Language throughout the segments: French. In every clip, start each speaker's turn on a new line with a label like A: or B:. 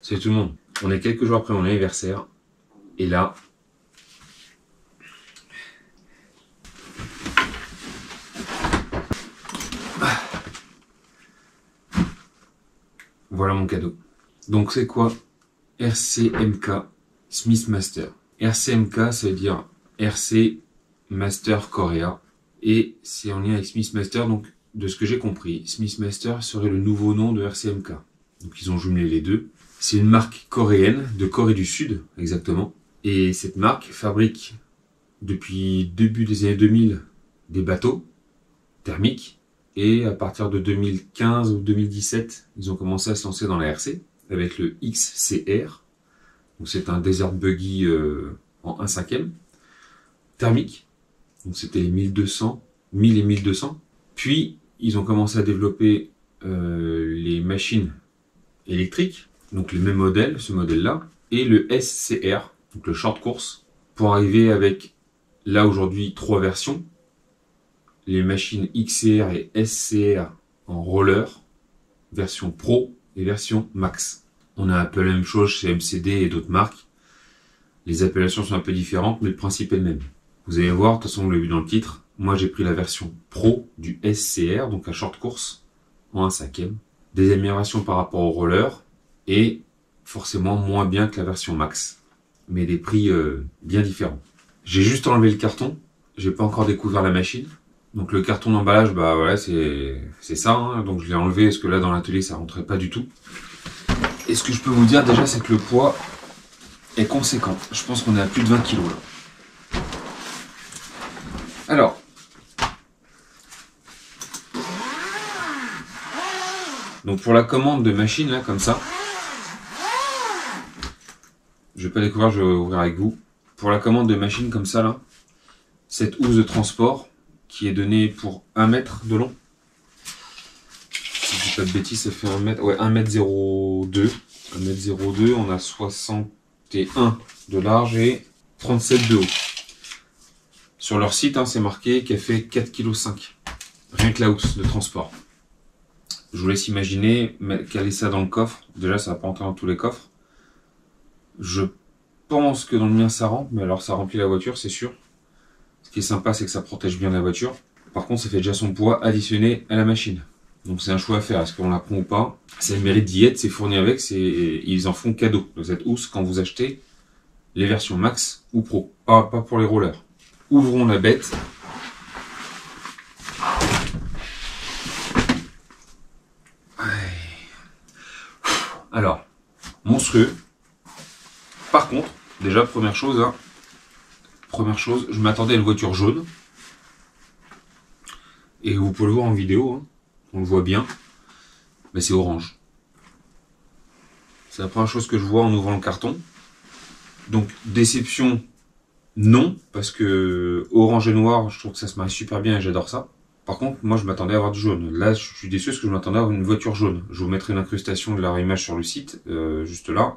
A: Salut tout le monde, on est quelques jours après mon anniversaire, et là, voilà mon cadeau. Donc c'est quoi? RCMK Smith Master. RCMK, ça veut dire RC Master Korea, et c'est en lien avec Smith Master, donc de ce que j'ai compris, Smith Master serait le nouveau nom de RCMK. Donc ils ont jumelé les deux. C'est une marque coréenne, de Corée du Sud, exactement. Et cette marque fabrique, depuis début des années 2000, des bateaux thermiques. Et à partir de 2015 ou 2017, ils ont commencé à se lancer dans la RC, avec le XCR. Donc c'est un Desert Buggy en 1/5e, thermique. Donc c'était les 1200, 1000 et 1200. Puis ils ont commencé à développer les machines électriques, donc les mêmes modèles, ce modèle-là, et le SCR, donc le short course, pour arriver avec, là aujourd'hui, 3 versions, les machines XCR et SCR en roller, version Pro et version Max. On a un peu la même chose chez MCD et d'autres marques. Les appellations sont un peu différentes, mais le principe est le même. Vous allez voir, de toute façon vous l'avez vu dans le titre, moi j'ai pris la version Pro du SCR, donc un short course, en 1/5e. Des améliorations par rapport au roller, et forcément moins bien que la version Max, mais des prix bien différents. J'ai juste enlevé le carton, j'ai pas encore découvert la machine. Donc le carton d'emballage, bah voilà, c'est ça, hein. Donc je l'ai enlevé parce que là dans l'atelier ça rentrait pas du tout. Et ce que je peux vous dire déjà, c'est que le poids est conséquent. Je pense qu'on est à plus de 20 kg là. Alors, donc pour la commande de machine là, comme ça, je vais pas découvrir, je vais ouvrir avec vous. Pour la commande de machine comme ça là, cette housse de transport qui est donnée pour 1 mètre de long. Si je dis pas de bêtises, ça fait 1 mètre, ouais, 1m02. 1m02, on a 61 de large et 37 de haut. Sur leur site, hein, c'est marqué qu'elle fait 4,5 kg. Rien que la housse de transport. Je vous laisse imaginer, caler ça dans le coffre. Déjà, ça va pas entrer dans tous les coffres. Je pense que dans le mien, ça rentre, mais alors ça remplit la voiture, c'est sûr. Ce qui est sympa, c'est que ça protège bien la voiture. Par contre, ça fait déjà son poids additionné à la machine. Donc c'est un choix à faire, est-ce qu'on la prend ou pas? C'est le mérite d'y être, c'est fourni avec, ils en font cadeau de cette housse quand vous achetez les versions Max ou Pro, pas pour les rollers. Ouvrons la bête. Alors, monstrueux. Par contre, déjà première chose, je m'attendais à une voiture jaune. Et vous pouvez le voir en vidéo, hein, on le voit bien, mais c'est orange. C'est la première chose que je vois en ouvrant le carton. Donc déception, non, parce que orange et noir, je trouve que ça se marie super bien et j'adore ça. Par contre, moi je m'attendais à avoir du jaune. Là, je suis déçu parce que je m'attendais à avoir une voiture jaune. Je vous mettrai une incrustation de leur image sur le site, juste là.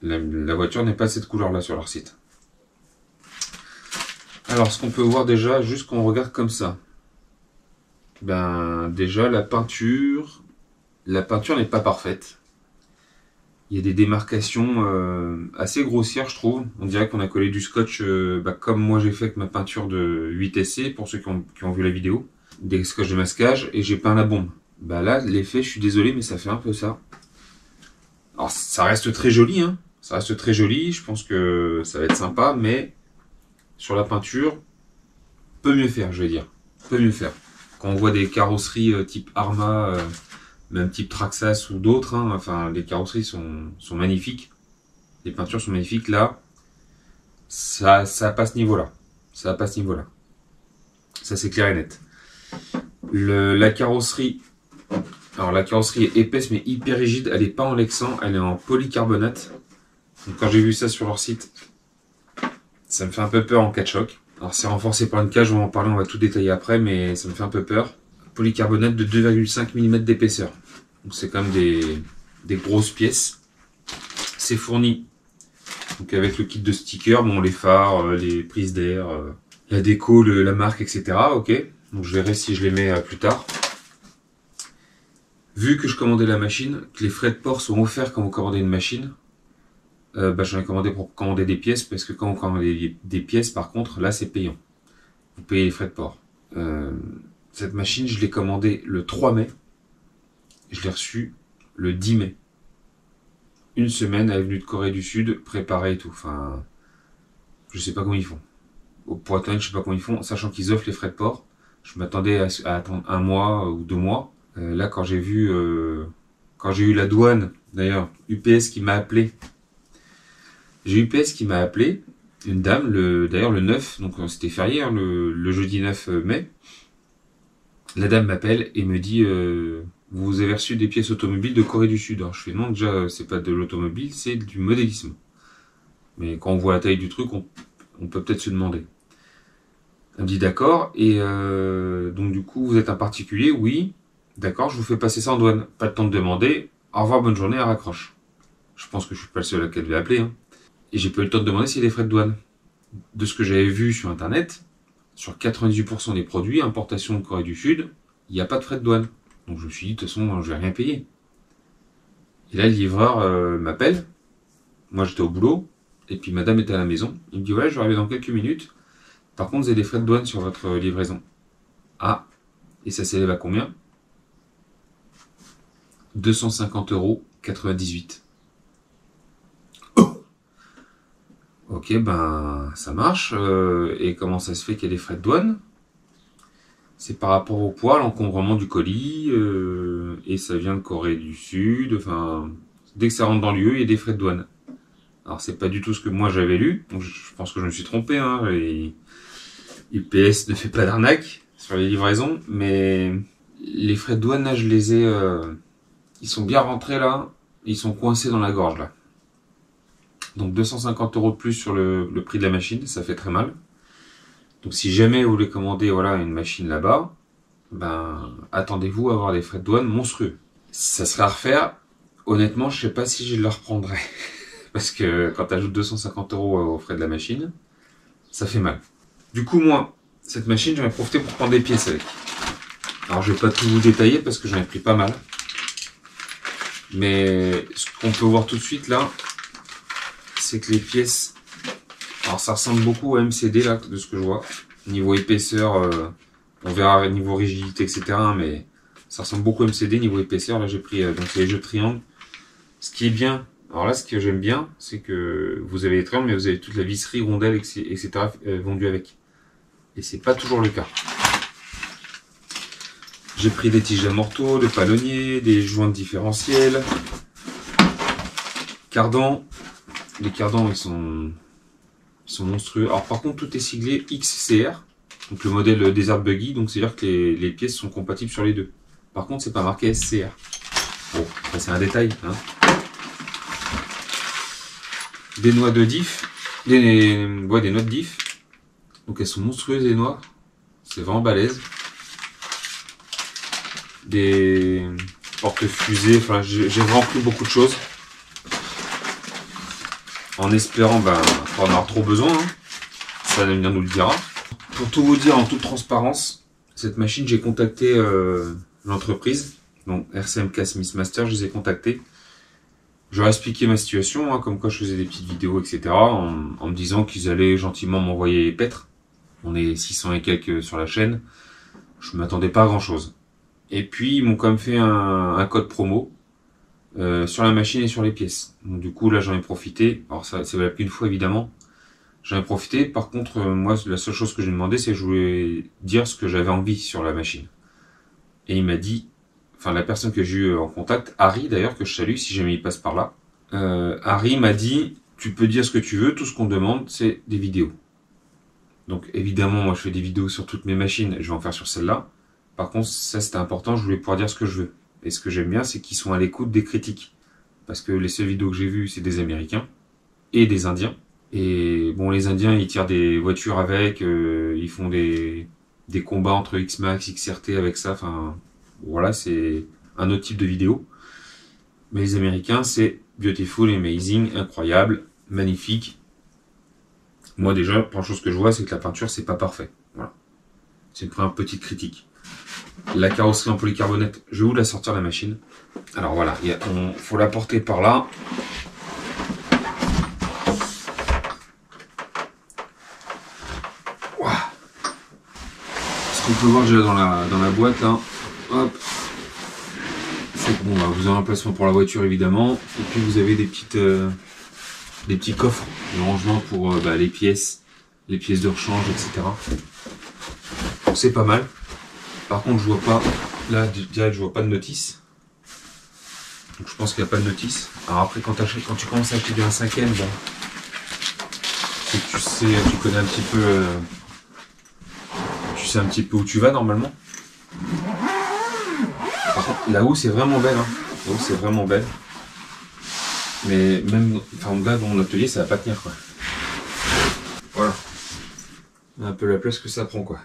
A: La voiture n'est pas de cette couleur-là sur leur site. Alors, ce qu'on peut voir déjà, juste quand on regarde comme ça, ben déjà la peinture n'est pas parfaite. Il y a des démarcations assez grossières, je trouve. On dirait qu'on a collé du scotch, comme moi j'ai fait avec ma peinture de 8SC, pour ceux qui ont vu la vidéo. Des scotch de masquage, et j'ai peint la bombe. Bah là, l'effet, je suis désolé, mais ça fait un peu ça. Alors, ça reste très joli, hein. Ça reste très joli, je pense que ça va être sympa, mais sur la peinture, peut mieux faire, je vais dire. Peut mieux faire. Quand on voit des carrosseries type Arma, même type Traxxas ou d'autres, hein, enfin les carrosseries sont magnifiques, les peintures sont magnifiques. Là, ça passe niveau-là, ça passe niveau-là. Ça c'est clair et net. La carrosserie, alors la carrosserie est épaisse mais hyper rigide. Elle n'est pas en lexan, elle est en polycarbonate. Donc quand j'ai vu ça sur leur site, ça me fait un peu peur en cas de choc. Alors c'est renforcé par une cage, on va en parler, on va tout détailler après, mais ça me fait un peu peur. Polycarbonate de 2,5 mm d'épaisseur. Donc c'est quand même des grosses pièces. C'est fourni donc avec le kit de stickers, bon, les phares, les prises d'air, la déco, la marque, etc. Ok. Donc je verrai si je les mets plus tard. Vu que je commandais la machine, que les frais de port sont offerts quand vous commandez une machine, j'en ai commandé pour commander des pièces, parce que quand vous commandez des pièces, par contre, là, c'est payant. Vous payez les frais de port. Cette machine, je l'ai commandée le 3 mai. Je l'ai reçue le 10 mai. Une semaine, elle est venue de Corée du Sud, préparée et tout. Enfin, je sais pas comment ils font. Pour être honnête, je sais pas comment ils font, sachant qu'ils offrent les frais de port. Je m'attendais à attendre 1 mois ou 2 mois. Là, quand j'ai eu la douane, d'ailleurs, UPS qui m'a appelé. J'ai UPS qui m'a appelé, une dame, d'ailleurs le 9, donc c'était férié, hein, le jeudi 9 mai. La dame m'appelle et me dit vous avez reçu des pièces automobiles de Corée du Sud. Alors je fais non, déjà c'est pas de l'automobile, c'est du modélisme. Mais quand on voit la taille du truc, on peut peut-être se demander. Elle me dit d'accord, et donc du coup vous êtes un particulier, oui, d'accord, je vous fais passer ça en douane. Pas le temps de demander, au revoir, bonne journée, elle raccroche. Je pense que je suis pas le seul à qu'elle devait appeler, hein. Et j'ai pas eu le temps de demander s'il y a des frais de douane. De ce que j'avais vu sur internet, sur 98% des produits, importation de Corée du Sud, il n'y a pas de frais de douane. Donc je me suis dit, de toute façon, je vais rien payer. Et là, le livreur m'appelle. Moi, j'étais au boulot. Et puis, madame était à la maison. Il me dit, ouais, je vais arriver dans quelques minutes. Par contre, vous avez des frais de douane sur votre livraison. Ah, et ça s'élève à combien? 250,98 €. Ok, ben ça marche. Et comment ça se fait qu'il y a des frais de douane? C'est par rapport au poids, l'encombrement du colis, et ça vient de Corée du Sud. Enfin, dès que ça rentre dans l'UE, il y a des frais de douane. Alors c'est pas du tout ce que moi j'avais lu, donc je pense que je me suis trompé, hein. Et UPS ne fait pas d'arnaque sur les livraisons, mais les frais de douane là, je les ai, ils sont bien rentrés là, ils sont coincés dans la gorge là. Donc 250 € de plus sur le prix de la machine, ça fait très mal. Donc si jamais vous voulez commander voilà, une machine là-bas, ben attendez-vous à avoir des frais de douane monstrueux. Ça serait à refaire. Honnêtement, je sais pas si je le reprendrai. Parce que quand tu ajoutes 250 € aux frais de la machine, ça fait mal. Du coup, moi, cette machine, j'en ai profité pour prendre des pièces avec. Alors je vais pas tout vous détailler parce que j'en ai pris pas mal. Mais ce qu'on peut voir tout de suite là, c'est que les pièces, alors ça ressemble beaucoup à MCD là, de ce que je vois. Niveau épaisseur, on verra niveau rigidité, etc. Mais ça ressemble beaucoup à MCD niveau épaisseur. Là j'ai pris, donc c'est les jeux de triangles. Ce qui est bien, alors là ce que j'aime bien, c'est que vous avez les triangles, mais vous avez toute la visserie, rondelle, etc. vendue avec. Et c'est pas toujours le cas. J'ai pris des tiges d'amorto, de palonniers, des joints de différentiel, cardans. Les cardans, ils sont monstrueux. Alors par contre, tout est siglé XCR, donc le modèle Desert Buggy, donc c'est-à-dire que les pièces sont compatibles sur les deux. Par contre, c'est pas marqué SCR. Bon, c'est un détail, hein. Des noix de diff, des noix de diff. Donc elles sont monstrueuses les noix. C'est vraiment balèze. Des porte-fusées, enfin j'ai vraiment pris beaucoup de choses. En espérant pas en avoir trop besoin, hein. Ça l'avenir nous le dira. Pour tout vous dire en toute transparence, cette machine j'ai contacté l'entreprise, donc RCMK Smith Master, je les ai contactés. Je leur ai expliqué ma situation, hein, comme quoi je faisais des petites vidéos, etc. En me disant qu'ils allaient gentiment m'envoyer les pètres. On est 600 et quelques sur la chaîne. Je m'attendais pas à grand chose. Et puis ils m'ont quand même fait un code promo sur la machine et sur les pièces. Donc du coup là j'en ai profité. Alors ça c'est valable qu'une fois évidemment. J'en ai profité. Par contre moi la seule chose que j'ai demandé c'est que je voulais dire ce que j'avais envie sur la machine. Et il m'a dit, enfin la personne que j'ai eu en contact, Harry d'ailleurs, que je salue si jamais il passe par là, Harry m'a dit tu peux dire ce que tu veux, tout ce qu'on demande c'est des vidéos. Donc évidemment moi je fais des vidéos sur toutes mes machines, je vais en faire sur celle-là. Par contre ça c'était important, je voulais pouvoir dire ce que je veux. Et ce que j'aime bien c'est qu'ils sont à l'écoute des critiques. Parce que les seules vidéos que j'ai vues c'est des Américains et des Indiens. Et bon les Indiens ils tirent des voitures avec, ils font des combats entre X-Max, XRT avec ça, enfin voilà c'est un autre type de vidéo. Mais les Américains c'est beautiful, amazing, incroyable, magnifique. Moi déjà, la première chose que je vois c'est que la peinture c'est pas parfait. Voilà. C'est une première petite critique. La carrosserie en polycarbonate, je vais vous la sortir la machine. Alors voilà, il faut la porter par là. Wow. Ce qu'on peut voir déjà dans la boîte là, hop, c'est que bon, bah, vous avez un emplacement pour la voiture évidemment, et puis vous avez des petits coffres de rangement pour les pièces de rechange, etc. Donc c'est pas mal. Par contre, je vois pas, là, direct, je vois pas de notice. Donc je pense qu'il n'y a pas de notice. Alors après, quand tu commences à acheter du 1/5, bon, c'est que tu connais un petit peu, tu sais un petit peu où tu vas normalement. Par contre, la houe c'est vraiment belle, hein. La houe c'est vraiment belle. Mais même, enfin là, dans mon atelier, ça va pas tenir, quoi. Voilà. Un peu la place que ça prend, quoi.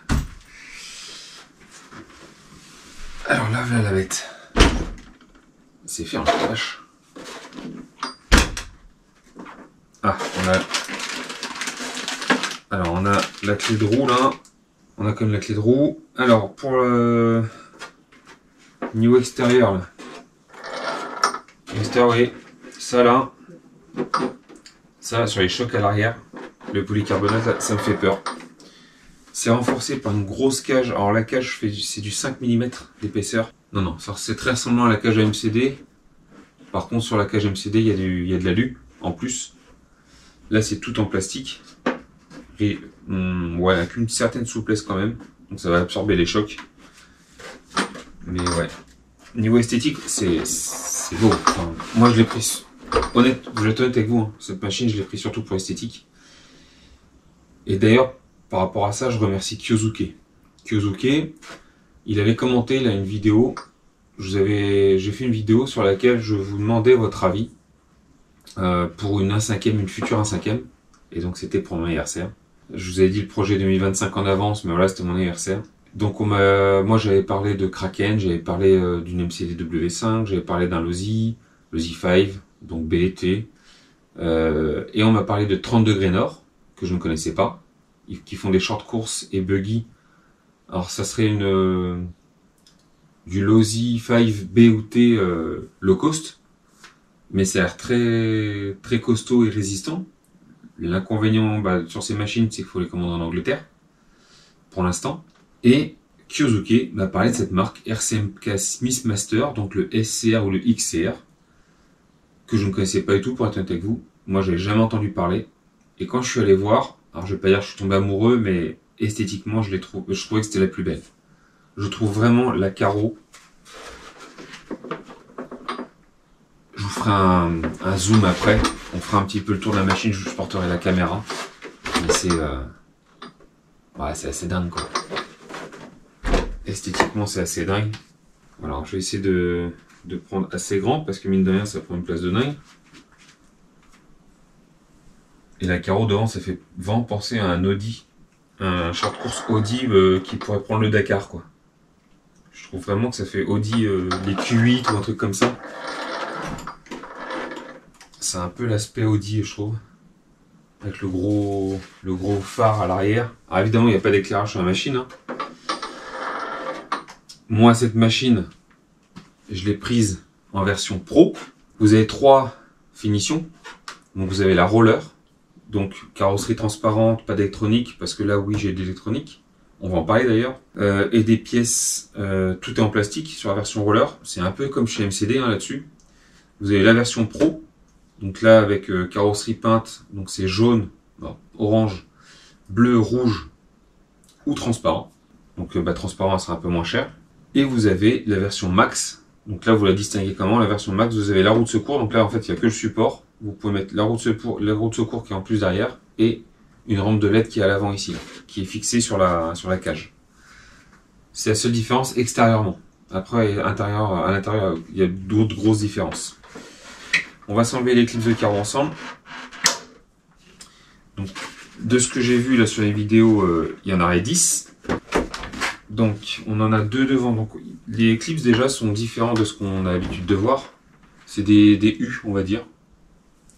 A: Alors là, voilà la bête. C'est ferme, la vache. Ah, on a la clé de roue là. On a comme la clé de roue. Alors pour le niveau extérieur là. Extérieur, oui. Ça là. Ça sur les chocs à l'arrière. Le polycarbonate là, ça me fait peur. C'est renforcé par une grosse cage. Alors la cage, c'est du 5 mm d'épaisseur. Non, c'est très ressemblant à la cage MCD. Par contre, sur la cage MCD, il y a de l'alu en plus. Là, c'est tout en plastique. Et ouais, avec une certaine souplesse quand même. Donc ça va absorber les chocs. Mais ouais. Niveau esthétique, c'est beau. Enfin, moi, je l'ai pris. Je vais être honnête avec vous. Hein. Cette machine, je l'ai pris surtout pour l'esthétique. Et d'ailleurs, par rapport à ça, je remercie Kyosuke. Kyosuke, il avait commenté là une vidéo. J'ai fait une vidéo sur laquelle je vous demandais votre avis pour une future 1/5. Et donc c'était pour mon anniversaire. Je vous avais dit le projet 2025 en avance, mais voilà, c'était mon anniversaire. Donc moi j'avais parlé de Kraken, j'avais parlé d'une MCD W5, j'avais parlé d'un Losi 5, donc BET. Et on m'a parlé de 30 degrés nord, que je ne connaissais pas, qui font des short courses et buggy. Alors ça serait du Losi 5 BOT low cost, mais ça a l'air très, très costaud et résistant. L'inconvénient sur ces machines, c'est qu'il faut les commander en Angleterre, pour l'instant. Et Kyosuke m'a parlé de cette marque RCMK Smithmaster, donc le SCR ou le XCR, que je ne connaissais pas du tout pour être honnête avec vous. Moi, j'avais jamais entendu parler. Et quand je suis allé voir, alors je vais pas dire que je suis tombé amoureux, mais esthétiquement, je trouvais que c'était la plus belle. Je trouve vraiment la carreau. Je vous ferai un zoom après. On fera un petit peu le tour de la machine, je porterai la caméra. Mais c'est assez dingue quoi. Esthétiquement c'est assez dingue. Alors je vais essayer de prendre assez grand parce que mine de rien ça prend une place de dingue. Et la carreau devant ça fait vraiment penser à un Audi. Un short course Audi qui pourrait prendre le Dakar quoi. Je trouve vraiment que ça fait Audi les Q8 ou un truc comme ça. C'est un peu l'aspect Audi je trouve. Avec le gros phare à l'arrière. Alors évidemment il n'y a pas d'éclairage sur la machine. Hein. Moi cette machine, je l'ai prise en version pro. Vous avez 3 finitions. Donc vous avez la roller. Donc carrosserie transparente, pas d'électronique. Parce que là oui j'ai de l'électronique. On va en parler d'ailleurs. Et des pièces, tout est en plastique sur la version roller. C'est un peu comme chez MCD hein, là-dessus. Vous avez la version pro. Donc là avec carrosserie peinte. Donc c'est jaune, orange, bleu, rouge ou transparent. Donc transparent ça sera un peu moins cher. Et vous avez la version max. Donc là vous la distinguez comment? La version max, vous avez la roue de secours. Donc là en fait il n'y a que le support. Vous pouvez mettre la roue de secours qui est en plus derrière. Et une rampe de LED qui est à l'avant ici. Là, qui est fixée sur la cage. C'est la seule différence extérieurement. Après à l'intérieur il y a d'autres grosses différences. On va s'enlever les clips de carreau ensemble. Donc de ce que j'ai vu là sur les vidéos, il y en aurait 10. Donc on en a 2 devant. Donc les clips déjà sont différents de ce qu'on a l'habitude de voir. C'est des U on va dire.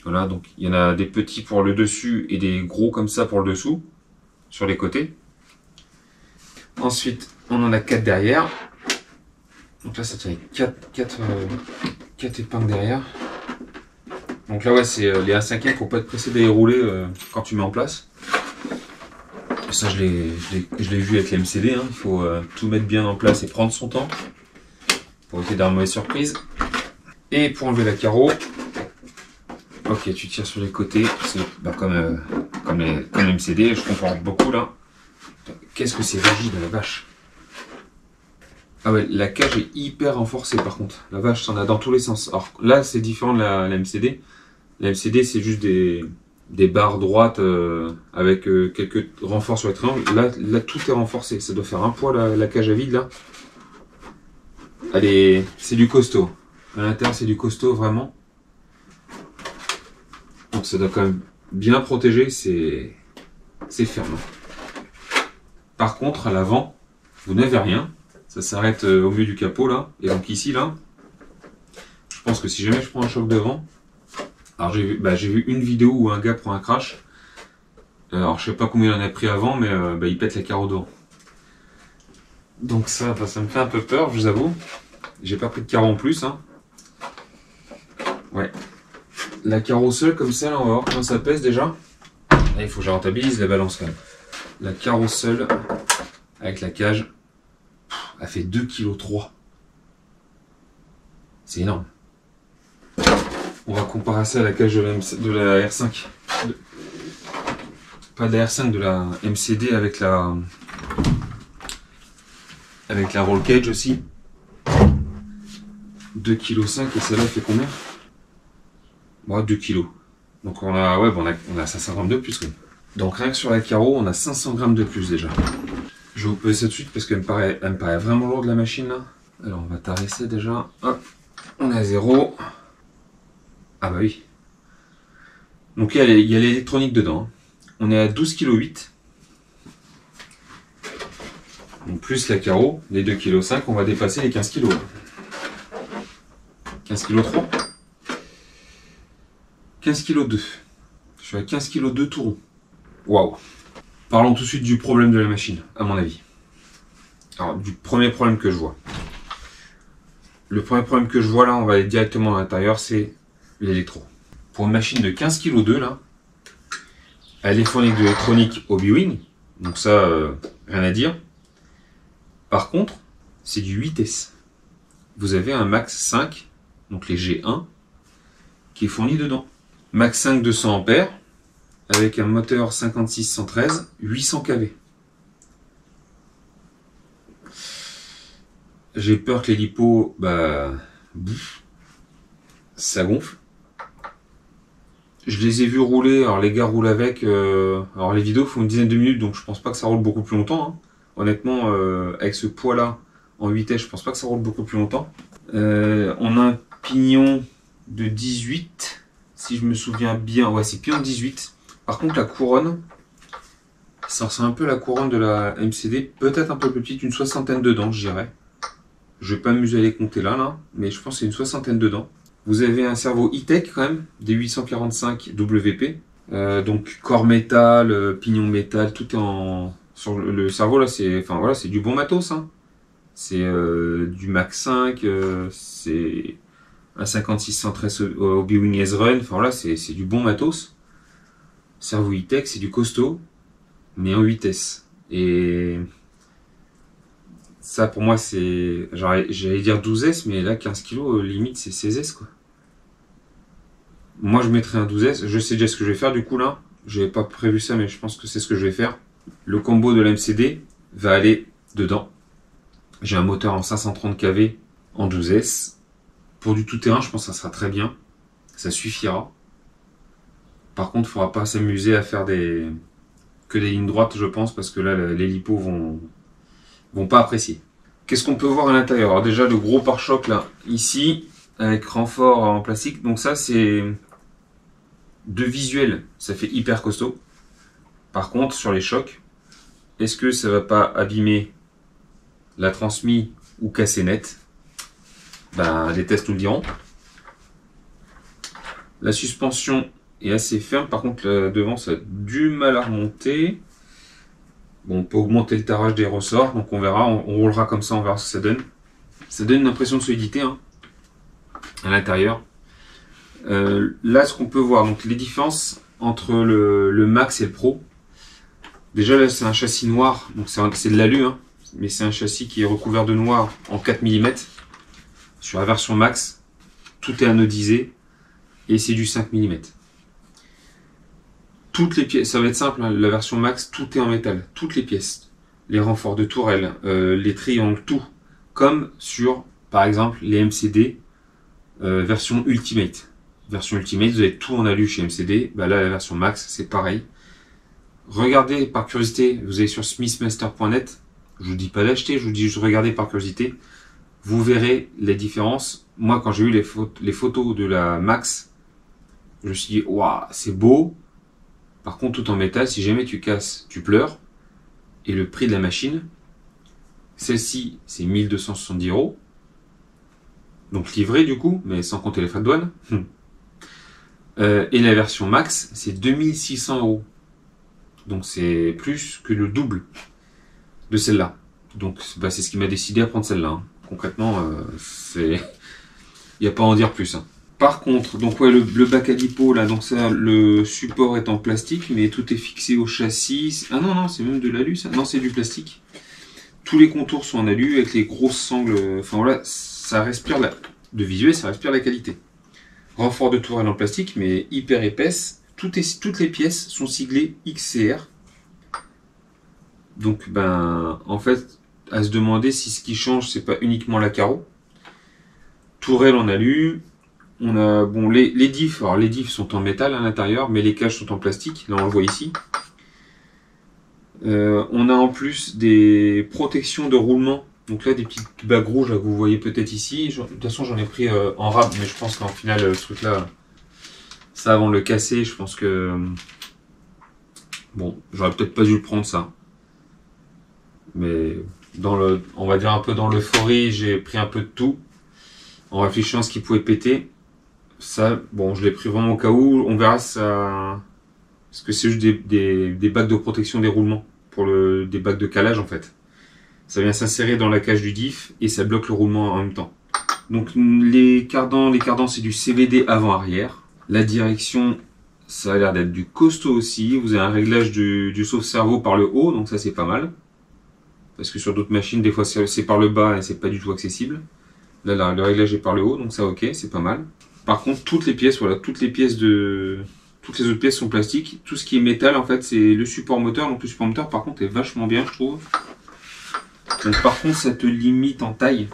A: Voilà, donc il y en a des petits pour le dessus et des gros comme ça pour le dessous, sur les côtés. Ensuite on en a 4 derrière. Donc là, ça tient avec 4 épingles derrière. Donc là, ouais, c'est les 1/5, faut pas être pressé d'aller rouler quand tu mets en place. Ça, je l'ai vu avec les MCD, hein. Il faut tout mettre bien en place et prendre son temps pour éviter d'avoir une mauvaise surprise. Et pour enlever la carreau, ok, tu tires sur les côtés, c'est comme MCD, je comprends beaucoup là. Qu'est-ce que c'est rigide, la vache. Ah ouais, la cage est hyper renforcée par contre. La vache, ça en a dans tous les sens. Alors là, c'est différent de la MCD. La MCD, c'est juste des barres droites avec quelques renforts sur les triangles. Là, tout est renforcé. Ça doit faire un poids la cage à vide là. Allez, c'est du costaud. À l'intérieur, c'est du costaud vraiment. Donc ça doit quand même bien protéger. C'est ferme. Par contre, à l'avant, vous n'avez rien. Ça s'arrête au milieu du capot là. Et donc ici là, je pense que si jamais je prends un choc devant, alors j'ai vu une vidéo où un gars prend un crash. Alors je sais pas combien il en a pris avant, mais il pète la carreau devant. Donc ça me fait un peu peur, je vous avoue. J'ai pas pris de carreau en plus. Hein. Ouais. La carreau seule comme ça, là, on va voir comment ça pèse déjà. Là, il faut que je rentabilise la balance quand même. La carreau seule avec la cage. Elle fait 2,3 kg. C'est énorme. On va comparer ça à la cage de la R5. Pas de la R5, de la MCD avec la roll cage aussi. 2,5 kg et celle-là fait combien? Bon, 2 kg. Donc on a 500 grammes de plus. Oui. Donc rien que sur la carreau, on a 500 grammes de plus déjà. Je vais vous peser ça tout de suite parce qu'elle me paraît vraiment lourde la machine là. Alors on va tarisser déjà. Hop, on est à 0. Ah bah oui. Donc il y a l'électronique dedans. On est à 12,8 kg. Donc plus la carreau, les 2,5 kg, on va dépasser les 15 kg. 15,3 kg. 15,2 kg. Je suis à 15,2 kg tout rond. Waouh. Parlons tout de suite du problème de la machine, à mon avis. Alors, du premier problème que je vois. Le premier problème que je vois là, on va aller directement à l'intérieur, c'est l'électro. Pour une machine de 15,2 kg là, elle est fournie de l'électronique Hobbywing. Donc ça, rien à dire. Par contre, c'est du 8S. Vous avez un Max 5, donc les G1, qui est fourni dedans. Max 5 200 A, avec un moteur 56-113, 800 kV. J'ai peur que les lipos, ça gonfle. Je les ai vus rouler, alors les gars roulent avec, alors les vidéos font une dizaine de minutes, donc je pense pas que ça roule beaucoup plus longtemps. Hein. Honnêtement, avec ce poids-là, en 8S, je pense pas que ça roule beaucoup plus longtemps. On a un pignon de 18, si je me souviens bien. Ouais, c'est pignon de 18. Par contre, la couronne, ça ressemble un peu à la couronne de la MCD, peut-être un peu plus petite, une soixantaine de dents, je dirais. Je vais pas m'amuser à les compter là, mais je pense que c'est une soixantaine de dents. Vous avez un cerveau e-tech quand même, des 845 WP. Donc corps métal, pignon métal, tout est en... Sur le cerveau là, c'est du bon matos. Hein. C'est du Max 5, c'est un 56-113 Hobbywing S-Run, enfin voilà, c'est du bon matos. Cerveau e-tech, c'est du costaud, mais en 8S. Et ça pour moi c'est, j'allais dire 12S, mais là 15 kg, limite c'est 16S quoi. Moi je mettrais un 12S, je sais déjà ce que je vais faire du coup là. Je n'avais pas prévu ça, mais je pense que c'est ce que je vais faire. Le combo de la MCD va aller dedans. J'ai un moteur en 530 kV en 12S. Pour du tout-terrain, je pense que ça sera très bien. Ça suffira. Par contre, il ne faudra pas s'amuser à faire que des lignes droites, je pense, parce que là, les lipos vont pas apprécier. Qu'est-ce qu'on peut voir à l'intérieur? Alors déjà, le gros pare-choc là, ici, avec renfort en plastique. Donc ça, c'est de visuel, ça fait hyper costaud. Par contre, sur les chocs, est-ce que ça va pas abîmer la transmise ou casser net? Les tests nous le diront. La suspension est assez ferme. Par contre, devant, ça a du mal à remonter. Bon, on peut augmenter le tarage des ressorts. Donc on verra, on roulera comme ça, on verra ce que ça donne. Ça donne une impression de solidité hein, à l'intérieur. Là, ce qu'on peut voir, donc les différences entre le Max et le Pro. Déjà là, c'est un châssis noir, donc c'est de l'alu, hein, mais c'est un châssis qui est recouvert de noir en 4 mm. Sur la version Max, tout est anodisé et c'est du 5 mm. Toutes les pièces, ça va être simple, hein, la version Max, tout est en métal, toutes les pièces, les renforts de tourelle, les triangles, tout, comme sur, par exemple, les MCD version Ultimate. Version Ultimate, vous avez tout en alu chez MCD, bah là la version Max, c'est pareil. Regardez par curiosité, vous allez sur smithmaster.net, je vous dis pas d'acheter, je vous dis juste regardez par curiosité, vous verrez les différences. Moi quand j'ai eu les photos de la Max, je me suis dit, waouh, c'est beau. Par contre, tout en métal, si jamais tu casses, tu pleures. Et le prix de la machine, celle-ci, c'est 1270 €. Donc livré du coup, mais sans compter les frais de douane. Et la version Max, c'est 2600 €. Donc c'est plus que le double de celle-là. Donc bah, c'est ce qui m'a décidé à prendre celle-là. Hein. Concrètement, il n'y a pas à en dire plus. Hein. Par contre, donc ouais, le bac à dipôt, là, donc ça, le support est en plastique, mais tout est fixé au châssis. Ah non, non, c'est même de l'alu, ça. Non, c'est du plastique. Tous les contours sont en alu, avec les grosses sangles. Enfin voilà, ça respire de visuel, ça respire la qualité. Renfort de tourelle en plastique, mais hyper épaisse. Toutes les pièces sont siglées XCR. Donc, ben, en fait, à se demander si ce qui change, c'est pas uniquement la carreau. Tourelle en alu. On a bon les diffs, alors les diffs sont en métal à l'intérieur, mais les cages sont en plastique, là on le voit ici. On a en plus des protections de roulement, donc là des petites bagues rouges là, que vous voyez peut-être ici. De toute façon j'en ai pris en rab, mais je pense qu'en final ce truc là, ça avant de le casser, je pense que bon, j'aurais peut-être pas dû le prendre ça. Mais on va dire un peu dans l'euphorie, j'ai pris un peu de tout, en réfléchissant à ce qui pouvait péter. Ça, bon, je l'ai pris vraiment au cas où. On verra ça. Parce que c'est juste des bacs de protection des roulements. Des bacs de calage en fait. Ça vient s'insérer dans la cage du diff et ça bloque le roulement en même temps. Donc les cardans c'est du CVD avant-arrière. La direction, ça a l'air d'être du costaud aussi. Vous avez un réglage du sauve-cerveau par le haut, donc ça c'est pas mal. Parce que sur d'autres machines, des fois c'est par le bas et c'est pas du tout accessible. Là, le réglage est par le haut, donc ça ok, c'est pas mal. Par contre, toutes les pièces, voilà, toutes les autres pièces sont plastiques. Tout ce qui est métal, en fait, c'est le support moteur. Donc le support moteur, par contre, est vachement bien, je trouve. Donc par contre, ça te limite en taille.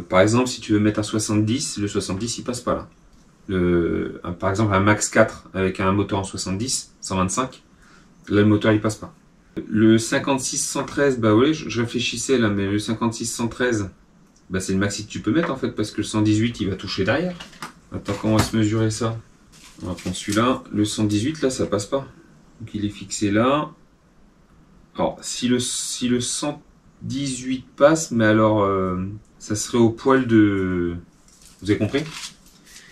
A: Par exemple, si tu veux mettre un 70, le 70, il passe pas là. Par exemple, un Max 4 avec un moteur en 70, 125, là, le moteur, il passe pas. Le 56-113, bah ouais, je réfléchissais là, mais le 56-113... bah c'est le maxi que tu peux mettre en fait, parce que le 118 il va toucher derrière. Attends, comment on va se mesurer ça? On va prendre celui-là. Le 118 là ça passe pas. Donc il est fixé là. Alors si le 118 passe, mais alors ça serait au poil de... Vous avez compris?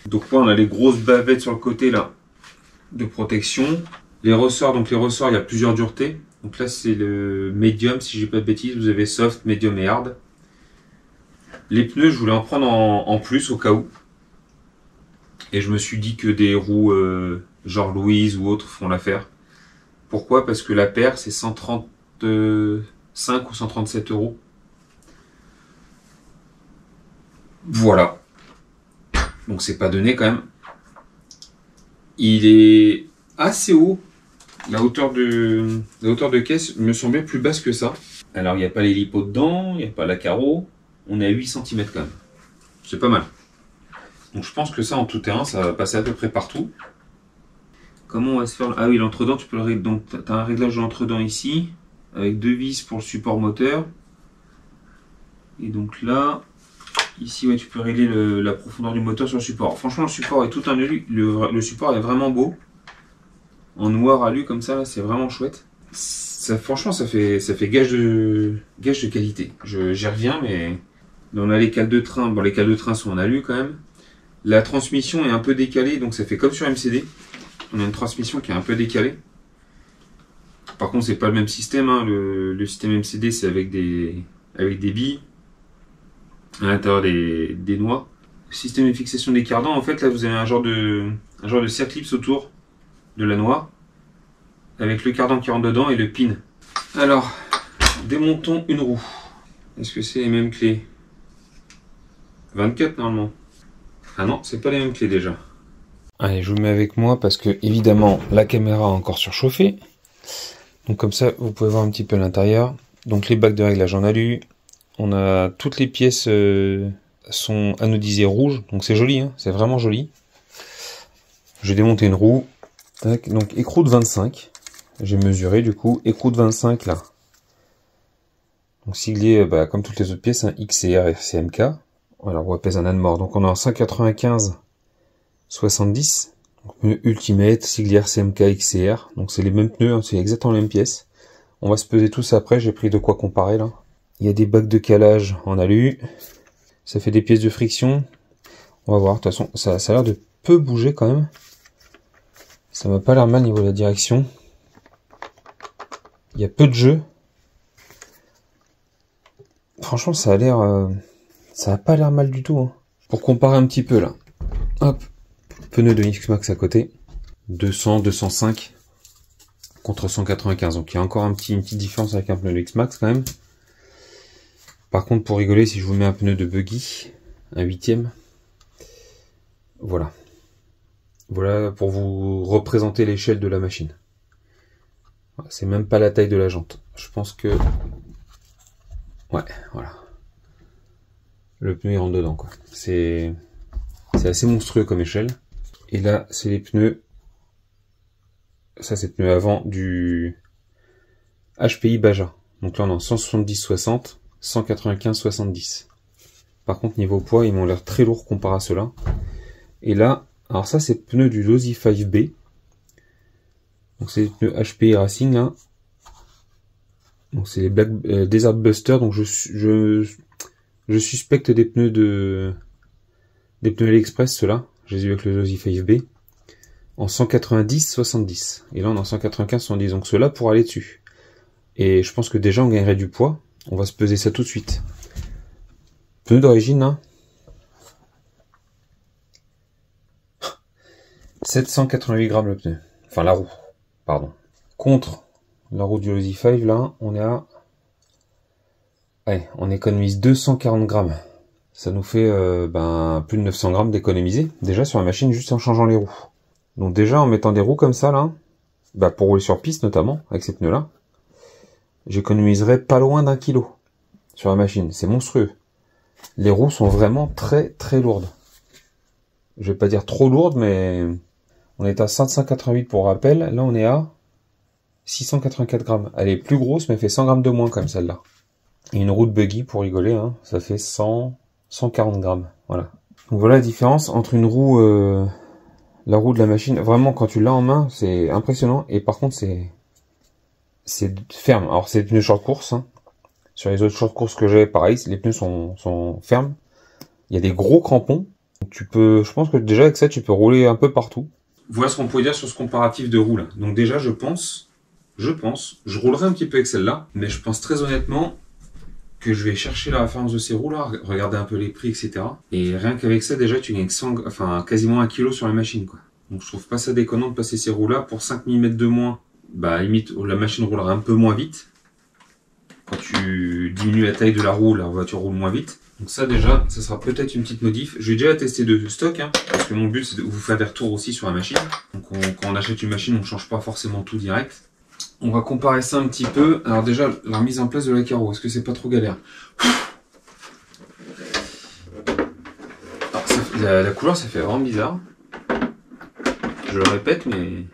A: Donc là on a les grosses bavettes sur le côté là de protection. Les ressorts, donc les ressorts il y a plusieurs duretés. Donc là c'est le medium, si j'ai pas de bêtises, vous avez soft, medium et hard. Les pneus, je voulais en prendre en plus au cas où. Et je me suis dit que des roues genre Louise ou autres font l'affaire. Pourquoi? Parce que la paire, c'est 135 ou 137 €. Voilà. Donc c'est pas donné quand même. Il est assez haut. La hauteur de caisse me semblait plus basse que ça. Alors il n'y a pas les lipots dedans, il n'y a pas la carreau. On est à 8 cm quand même. C'est pas mal. Donc je pense que ça en tout terrain, ça va passer à peu près partout. Comment on va se faire? Ah oui, l'entredent, tu peux le régler. Donc tu as un réglage de l'entredent ici, avec 2 vis pour le support moteur. Et donc là, ici, ouais, tu peux régler la profondeur du moteur sur le support. Franchement, le support est tout un alu. Le support est vraiment beau. En noir alu comme ça, c'est vraiment chouette. Ça, franchement, ça fait gage de qualité. J'y reviens, mais... On a les cales de train. Bon, les cales de train sont en alu quand même. La transmission est un peu décalée, donc ça fait comme sur MCD. On a une transmission qui est un peu décalée. Par contre, c'est pas le même système. Hein. Le système MCD, c'est avec des billes. à l'intérieur des noix. Système de fixation des cardans, en fait, là vous avez un genre de circlips autour de la noix, avec le cardan qui rentre dedans et le pin. Alors, démontons une roue. Est-ce que c'est les mêmes clés? 24 normalement. Ah non, c'est pas les mêmes clés déjà. Allez, je vous mets avec moi parce que évidemment la caméra a encore surchauffé. Donc comme ça, vous pouvez voir un petit peu l'intérieur. Donc les bacs de réglage en alu. On a toutes les pièces sont anodisées rouges, donc c'est joli, hein, c'est vraiment joli. J'ai démonté une roue. Tac, donc écrou de 25. J'ai mesuré du coup écrou de 25 là. Donc siglé comme toutes les autres pièces, un XCR RCMK. Voilà, on pèse un âne mort. Donc on est en 195 70. Donc, pneu Ultimate, siglé RCMK XCR. Donc c'est les mêmes pneus, hein, c'est exactement les mêmes pièces. On va se peser tous après, j'ai pris de quoi comparer là. Il y a des bacs de calage en alu. Ça fait des pièces de friction. On va voir, de toute façon, ça a l'air de peu bouger quand même. Ça m'a pas l'air mal au niveau de la direction. Il y a peu de jeu. Franchement, ça a l'air... ça a pas l'air mal du tout. Hein. Pour comparer un petit peu là. Hop. Pneu de X-Max à côté. 200, 205 contre 195. Donc il y a encore une petite différence avec un pneu de X-Max quand même. Par contre, pour rigoler, si je vous mets un pneu de buggy, un 8e, voilà. Voilà pour vous représenter l'échelle de la machine. C'est même pas la taille de la jante. Je pense que... Ouais, voilà. Le pneu il rentre dedans, quoi. C'est assez monstrueux comme échelle. Et là, c'est les pneus... Ça, c'est le pneu avant du HPI Baja. Donc là, on est en 170-60, 195-70. Par contre, niveau poids, ils m'ont l'air très lourds comparé à ceux-là. Et là, alors ça, c'est le pneu du Losi 5B. Donc c'est les pneus HPI Racing, là. Donc c'est les Black Desert Buster. Donc je suspecte des pneus AliExpress, ceux-là. Je les ai eu avec le Losi 5B. En 190-70. Et là, on est en 195-70. Donc ceux-là pour aller dessus. Et je pense que déjà, on gagnerait du poids. On va se peser ça tout de suite. Pneu d'origine, là. 788 grammes le pneu. Enfin, la roue. Pardon. Contre la roue du Losi 5, là, on est à... Ouais, on économise 240 grammes. Ça nous fait plus de 900 grammes d'économiser. Déjà sur la machine, juste en changeant les roues. Donc déjà, en mettant des roues comme ça, là, pour rouler sur piste notamment, avec ces pneus-là, j'économiserai pas loin d'1 kg sur la machine. C'est monstrueux. Les roues sont vraiment très très lourdes. Je vais pas dire trop lourdes, mais on est à 588 pour rappel. Là, on est à 684 grammes. Elle est plus grosse, mais elle fait 100 grammes de moins comme celle-là. Et une roue de buggy, pour rigoler, hein, ça fait 140 grammes. Voilà. Donc voilà la différence entre une roue, la roue de la machine. Vraiment, quand tu l'as en main, c'est impressionnant. Et par contre, c'est ferme. Alors, c'est des pneus short course. Hein. Sur les autres short course que j'ai, pareil, les pneus sont fermes. Il y a des gros crampons. Donc je pense que déjà avec ça, tu peux rouler un peu partout. Voilà ce qu'on pourrait dire sur ce comparatif de roues là. Donc déjà, je roulerai un petit peu avec celle-là, mais je pense très honnêtement que je vais chercher la référence de ces roues là, regarder un peu les prix, etc. Et rien qu'avec ça, déjà, tu gagnes quasiment 1 kg sur la machine, quoi. Donc je trouve pas ça déconnant de passer ces roues là pour 5 mm de moins. Limite, la machine roulera un peu moins vite. Quand tu diminues la taille de la roue, la voiture roule moins vite. Donc ça déjà, ça sera peut-être une petite modif. Je vais déjà la tester de stock, hein, parce que mon but c'est de vous faire des retours aussi sur la machine. Donc quand on achète une machine, on ne change pas forcément tout direct. On va comparer ça un petit peu. Alors déjà, la remise en place de la carreau, est-ce que c'est pas trop galère? Alors, la couleur, ça fait vraiment bizarre. Je le répète, mais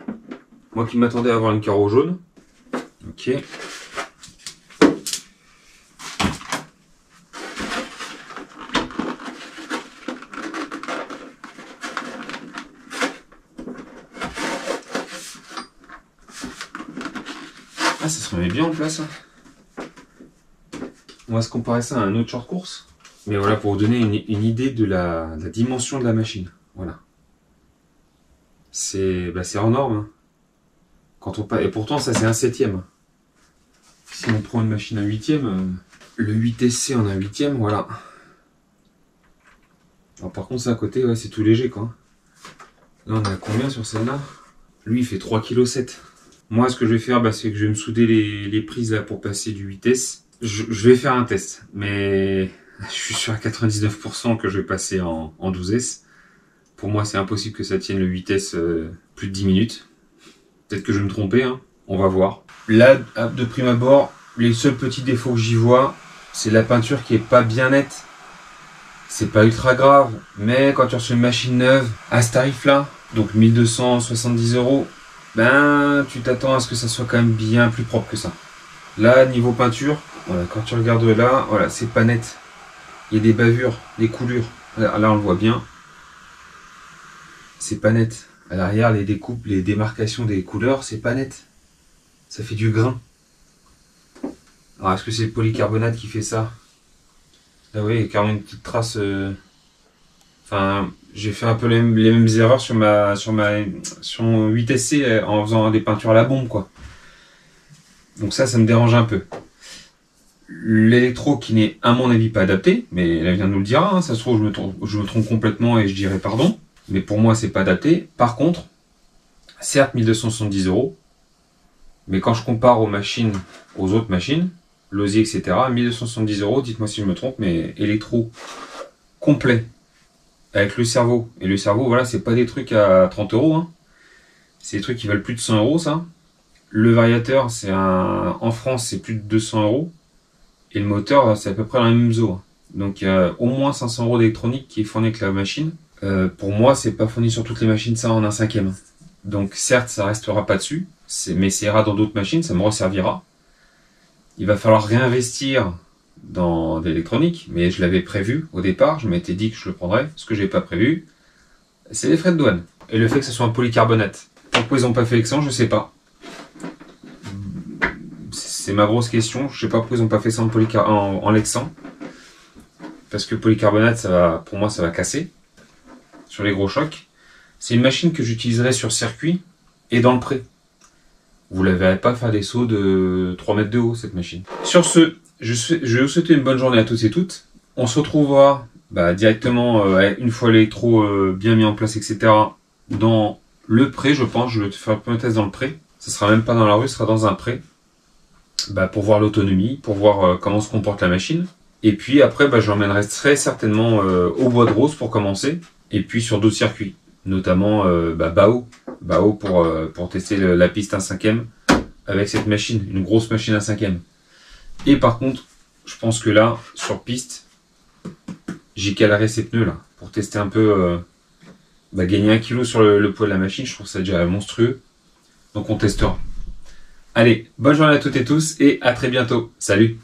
A: moi qui m'attendais à avoir une carreau jaune. Ok. Ah, ça se remet bien en place. On va se comparer ça à un autre short course. Mais voilà, pour vous donner une idée de la dimension de la machine. Voilà. C'est hors norme. Hein. Et pourtant, ça c'est un 7e. Si on prend une machine à 8e, le 8SC en un 8e, voilà. Alors, par contre, ça à côté, ouais, c'est tout léger, quoi. Là, on est à combien sur celle-là? Lui, il fait 3,7 kg. Moi, ce que je vais faire, c'est que je vais me souder les prises là pour passer du 8S. Je vais faire un test, mais je suis sûr à 99% que je vais passer en 12S. Pour moi, c'est impossible que ça tienne le 8S plus de 10 minutes. Peut-être que je vais me tromper, hein. On va voir. Là, de prime abord, les seuls petits défauts que j'y vois, c'est la peinture qui est pas bien nette. C'est pas ultra grave, mais quand tu reçois une machine neuve à ce tarif-là, donc 1270 €, tu t'attends à ce que ça soit quand même bien plus propre que ça. Là, niveau peinture, voilà, quand tu regardes là, voilà, c'est pas net. Il y a des bavures, des coulures. Là, on le voit bien. C'est pas net. À l'arrière, les découpes, les démarcations des couleurs, c'est pas net. Ça fait du grain. Alors, est-ce que c'est le polycarbonate qui fait ça? Ah oui, il y a carrément une petite trace. Enfin, j'ai fait un peu les mêmes erreurs sur mon 8SC en faisant des peintures à la bombe, quoi. Donc ça me dérange un peu. L'électro qui n'est à mon avis pas adapté, mais elle vient de nous le dire, hein, ça se trouve je me trompe complètement et je dirais pardon, mais pour moi c'est pas adapté. Par contre, certes 1270 €, mais quand je compare aux autres machines, Lozier, etc., 1270 €, dites-moi si je me trompe, mais électro complet avec le cerveau. Et le cerveau, voilà, c'est pas des trucs à 30 €, hein. C'est des trucs qui valent plus de 100 €, ça. Le variateur, en France, c'est plus de 200 €. Et le moteur, c'est à peu près la même zone. Donc il y a au moins 500 € d'électronique qui est fourni avec la machine. Pour moi, c'est pas fourni sur toutes les machines, ça en 1/5. Donc certes, ça restera pas dessus, mais ça ira dans d'autres machines, ça me resservira. Il va falloir réinvestir dans de l'électronique, mais je l'avais prévu au départ, je m'étais dit que je le prendrais. Ce que j'ai pas prévu, c'est les frais de douane. Et le fait que ce soit un polycarbonate. Pourquoi ils ont pas fait l'excellent, je sais pas. C'est ma grosse question. Je sais pas pourquoi ils ont pas fait ça en lexan. Parce que polycarbonate, pour moi, ça va casser sur les gros chocs. C'est une machine que j'utiliserai sur circuit et dans le pré. Vous ne la verrez pas faire des sauts de 3 mètres de haut, cette machine. Sur ce, je vais vous souhaiter une bonne journée à tous et toutes. On se retrouvera directement, une fois l'électro bien mis en place, etc., dans le pré, je pense. Je vais faire le premier test dans le pré. Ce sera même pas dans la rue, ce sera dans un pré. Pour voir l'autonomie, pour voir comment se comporte la machine. Et puis après, je l'emmènerai très certainement au Bois de Rose pour commencer. Et puis sur d'autres circuits, notamment Bao pour tester la piste 1/5 avec cette machine, une grosse machine 1/5. Et par contre, je pense que là, sur piste, j'y calerai ces pneus là pour tester un peu, gagner 1 kg sur le poids de la machine. Je trouve ça déjà monstrueux. Donc on testera. Allez, bonne journée à toutes et tous et à très bientôt. Salut!